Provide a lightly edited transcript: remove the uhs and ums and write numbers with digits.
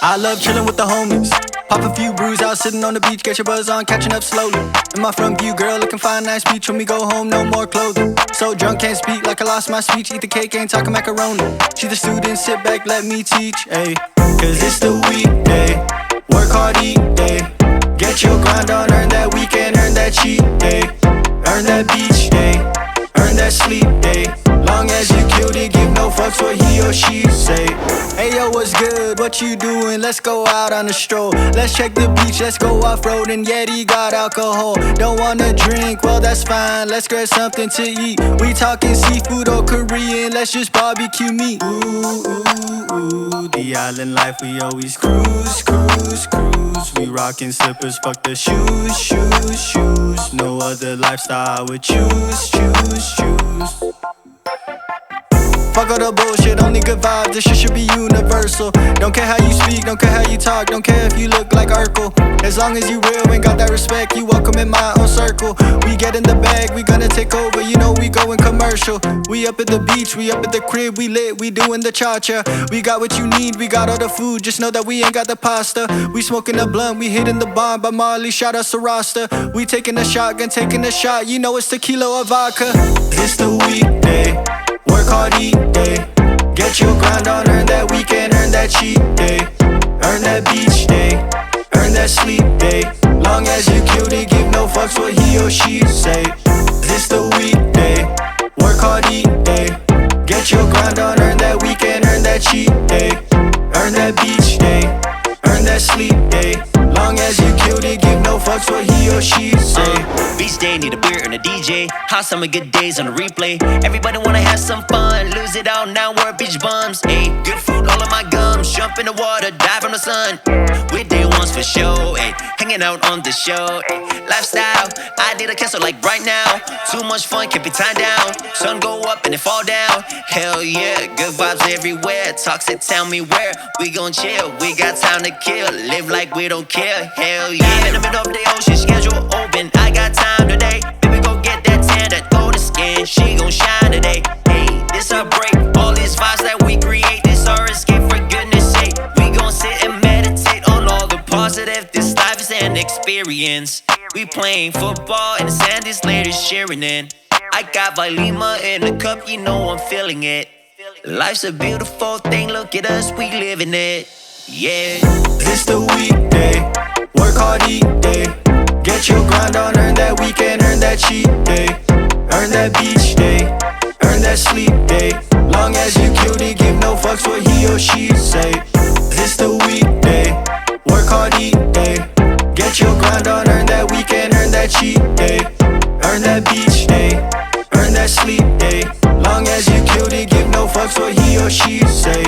I love chillin' with the homies. Pop a few brews out sitting on the beach. Get your buzz on, catching up slowly. In my front view, girl, looking fine, nice beach. When we go home, no more clothing. So drunk, can't speak like I lost my speech. Eat the cake, ain't talking macaroni. She the student, sit back, let me teach, ayy. Cause it's the weekday, work hard, eat day. Get your grind on, earn that weekend, earn that cheat day. Earn that beach day, earn that sleep day. Long as you cute it, give no fucks what he or she say. Hey yo, what's good? What you doing? Let's go out on a stroll. Let's check the beach, let's go off-roading. Yeti got alcohol. Don't wanna drink? Well, that's fine. Let's grab something to eat. We talking seafood or Korean? Let's just barbecue meat. Ooh, ooh, ooh. The island life, we always cruise, cruise, cruise. We rockin' slippers, fuck the shoes, shoes, shoes. No other lifestyle I would choose, choose, choose. Fuck all the bullshit, only good vibes, this shit should be universal. Don't care how you speak, don't care how you talk, don't care if you look like Urkel. As long as you real and got that respect, you welcome in my own circle. We get in the bag, we gonna take over, you know we going commercial. We up at the beach, we up at the crib, we lit, we doing the cha-cha. We got what you need, we got all the food, just know that we ain't got the pasta. We smoking the blunt, we hitting the bomb by Marley, shout out to Rasta. We taking a shotgun, taking a shot, you know it's tequila or vodka. It's the weekday, work hard, eat day. Get your grind on, earn that weekend, earn that cheat day. Earn that beach day, earn that sleep day. Long as you cute it, give no fucks what he or she say. This the weekday, work hard, eat day. Get your grind on, earn that weekend, earn that cheat day. Earn that beach day, earn that sleep day. Long as you cute it, give no fucks what he or she say. Beach day, need a beer and a DJ. Hot summer, good days on the replay. Everybody wanna have some fun, lose it all, now we're beach bums. Ayy, good fruit all in my gums, jump in the water, dive from the sun. We day ones for show, ayy, hanging out on the show, ayy. Lifestyle, I need a castle like right now. Too much fun, can't be tied down. Sun go up and it fall down. Hell yeah, good vibes everywhere. Toxic, tell me where we gon' chill. We got time to kill, live like we don't care. Hell yeah, in the middle of the ocean, schedule open. I got time today, baby go get that tan, that golden skin. She gon' shine today. Hey, this our break. All these vibes that we create, this our escape for goodness sake. We gon' sit and meditate on all the positive this life is an experience. We playing football in the sand, these ladies cheering in. I got Lima in the cup, you know I'm feeling it. Life's a beautiful thing, look at us, we living it. Yeah. This the weekday, work hard, eat day. Get your grind on, earn that weekend, earn that cheat day. Earn that beach day, earn that sleep day. Long as you cute it, give no fucks what he or she say. This the weekday, work hard, eat day. Get your grind on, earn that weekend, earn that cheat day. Earn that beach day, earn that sleep day. Long as you cute it, give no fucks what he or she say.